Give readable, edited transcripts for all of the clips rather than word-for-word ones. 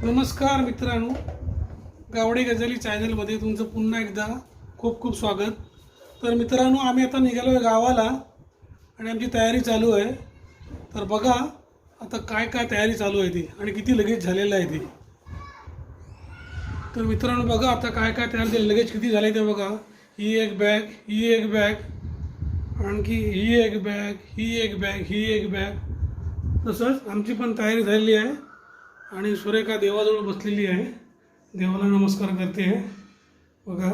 नमस्कार मित्रांनो, गावडे गजाली चॅनलमध्ये तुमचं पुन्हा एकदा खूप खूप स्वागत. तर मित्रांनो, आम्ही आता निघालो आहे गावाला आणि आमची तयारी चालू आहे. तर बघा आता काय काय तयारी चालू आहे ती आणि किती लगेच झालेलं आहे ती. तर मित्रांनो बघा आता काय काय तयार झालं, लगेच किती झालं ते बघा. ही एक बॅग, ही एक बॅग, आणखी ही एक बॅग, ही एक बॅग, ही एक बॅग. तसंच आमची पण तयारी झालेली आहे आणि सुरेखा देवाजवळ बसलेली आहे, देवाला नमस्कार करते आहे. बघा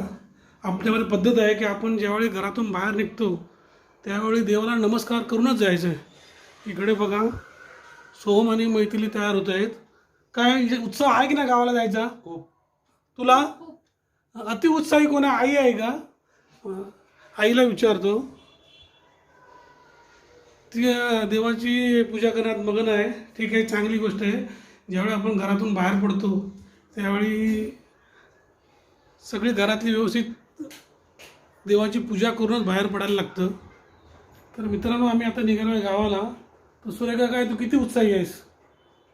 आपल्यामध्ये पद्धत आहे की आपण ज्यावेळी घरातून बाहेर निघतो त्यावेळी देवाला नमस्कार करूनच जायचं आहे. इकडे बघा सोहम आणि मैथिली तयार होत आहेत. काय उत्साह आहे की ना गावाला जायचा? खूप. तुला अति उत्साही कोण आहे? आई आहे का? आईला विचारतो. ती देवाची पूजा करण्यात मग्न आहे. ठीक आहे, चांगली गोष्ट आहे. ज्यावेळी आपण घरातून बाहेर पडतो त्यावेळी सगळी घरातली व्यवस्थित देवाची पूजा करूनच बाहेर पडायला लागतं. तर मित्रांनो आम्ही आता निघालो आहे गावाला. तर सुरेखा काय तू किती उत्साही आहेस?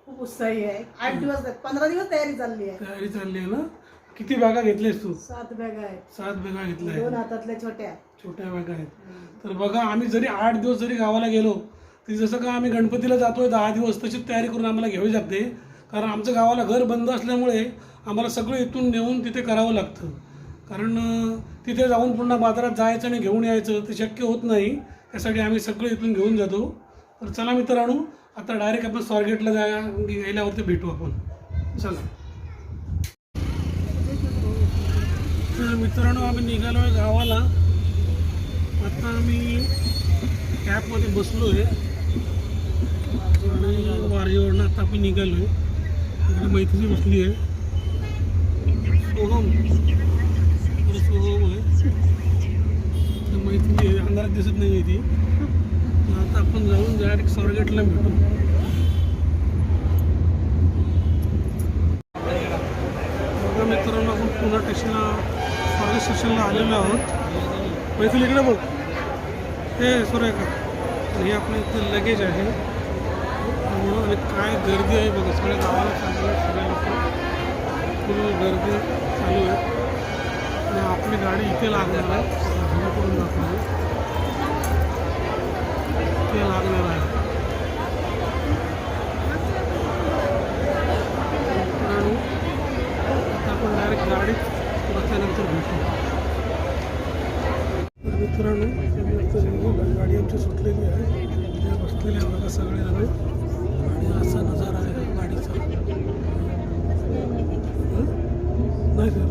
खूप उत्साही आहे. 8 दिवस 15 दिवस तयारी चालली आहे. तयारी चालली आहे ना? किती बॅगा घेतल्यास तू? 7 बॅगा आहेत. 7 बॅगा घेतल्या आहेत. 2 हातातल्या छोट्या छोट्या बॅगा आहेत. तर बघा आम्ही जरी 8 दिवस जरी गावाला गेलो तरी जसं का आम्ही गणपतीला जातोय 10 दिवस तशीच तयारी करून आम्हाला घ्यावी लागते. कारण आमचं गावाला घर बंद असल्यामुळे आम्हाला सगळं इथून नेऊन तिथे करावं लागतं. कारण तिथे जाऊन पुन्हा बाजारात जायचं आणि घेऊन यायचं ते शक्य होत नाही. त्यासाठी आम्ही सगळं इथून घेऊन जातो. तर चला मित्रांनो आता डायरेक्ट आपण स्वारगेटला गेल्यावरती भेटू आपण. चला. तर मित्रांनो आम्ही निघालो आहे गावाला. आता आम्ही कॅबमध्ये बसलो आहे आणि वारजेवरनं आता आपण निघालो आहे. इकडे मैत्रिणी बसली आहे, सोहम आहे, मैत्रिणी आहे, अंधारात दिसत नाही आहे ती. आता आपण जाऊन डायरेक्ट स्वारगेटला भेटू. बघा मित्रांनो आपण पुन्हा स्वारगेट स्टेशनला आलेलो आहोत. मैत्रिणी इकडे बघ, हे सुरेखा, हे आपलं इथं लगेज आहे आणि काय गर्दी आहे बघा. सगळ्या गावाला चालू आहे, सगळ्या लोक फुल गर्दी चालू आहे आणि आपली गाडी इथे लागणार आहे. करून दाखवली इथे लागणार आहे. आणि आता आपण डायरेक्ट गाडीत बसल्यानंतर भेटू. मित्रांनो गाडी आमची सुटलेली आहे, बसलेली आहे बघा सगळेजण आणि असा नजारा आहे गाडीचा. नाही सर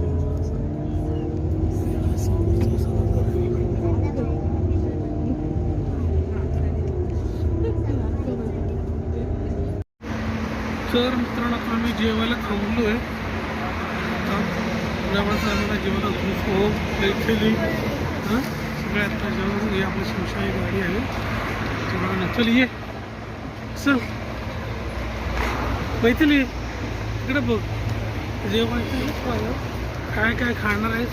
तर मित्रांनो आता आम्ही जेवायला थांबलो आहे. जेवायचं आम्हाला जेवायला खूप हो मैथिली सगळे आता जेवण. ही आपली शिवशाही गाडी आहे जेवणाला. चल ये चल मैथिली इकडे बघ, जेवायचं काय काय खाणार आहेस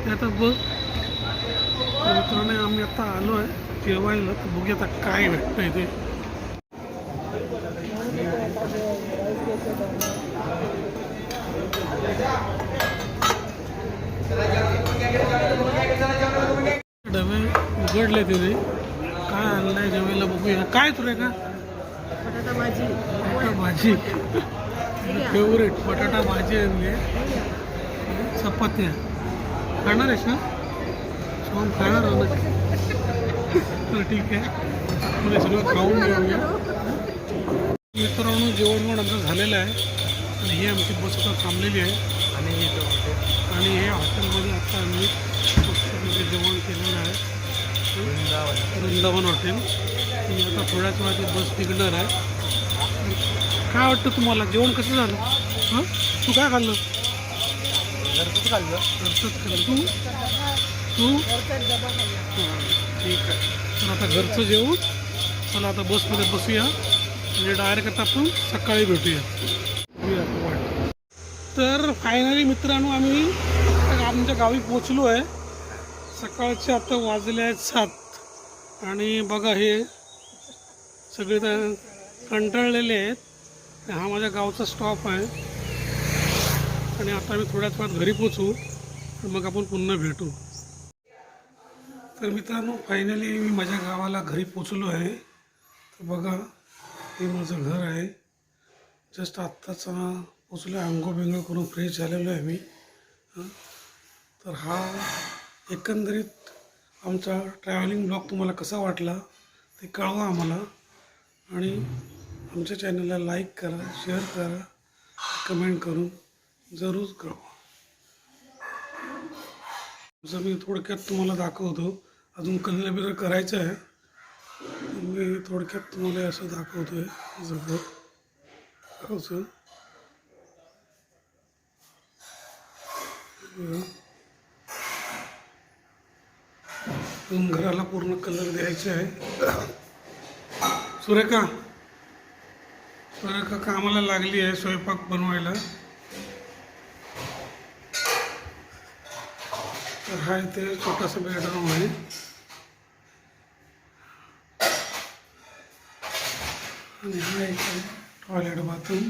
ते आता बघ. मित्रांनो आम्ही आता आलो आहे जेवायला. तर बघूया आता काय भेटतं इथे. डबे उघडले तिथे, काय आणलं आहे जेवायला बघूया. काय तुला का? बटाटा भाजी. बटाटा भाजी फेवरेट. बटाटा भाजी आणली आहे, चपात्या. खाणार आहेस ना? सोहम खाणार आहे ना? तर ठीक आहे, आपण सगळं खाऊन घेऊया. मित्रांनो जेवण पण आमचं झालेलं आहे आणि ही आमची बस आता थांबलेली आहे आणि हे हॉटेलमध्ये आता आम्ही जेवण केलेलं आहे, वृंदावन हॉटेल. आणि आता थोड्याच वेळात बस निघणार आहे. काय वाटतं तुम्हाला जेवण कसं झालं? हां तू काय खाल्लं? घरचंच खाल्लं. तू तू हां ठीक आहे. तर आता घरचं जेवू. चला आता बसमध्ये बसूया म्हणजे डायरेक्ट आता आपण सकाळी भेटूया. तर फायनली मित्रांनो आम्ही आता आमच्या गावी पोचलो आहे. सकाळचे आता वाजले आहेत 7 आणि बघा हे सगळे कंटाळलेले आहेत. हा माझ्या गावचा स्टॉप आहे आणि आता मी थोड्याच वेळात घरी पोचू तर मग आपण पुन्हा भेटू. तर मित्रांनो फायनली मी माझ्या गावाला घरी पोचलो आहे. तर बघा हे माझं घर आहे. जस्ट आत्ताच पोचलो आहे. आंघोळ बिंघोळ करून फ्रेश झालेलो आहे मी. तर हा एकंदरीत आमचा ट्रॅव्हलिंग ब्लॉग तुम्हाला कसा वाटला ते कळवा आम्हाला. आणि आमच्या चॅनलला लाईक करा, शेअर करा, कमेंट करून जरूर कळवा. जर मी थोडक्यात तुम्हाला दाखवतो. अजून कलर बिलर करायचं आहे. मी थोडक्यात तुम्हाला असं दाखवतो आहे जवळ गावचं. घराला पूर्ण कलर द्यायचे आहे. सुरेखा कामाला लागली आहे स्वयंपाक बनवायला. तर हा इथे छोटासा बेडरूम आहे. आणि हा इथे टॉयलेट बाथरूम.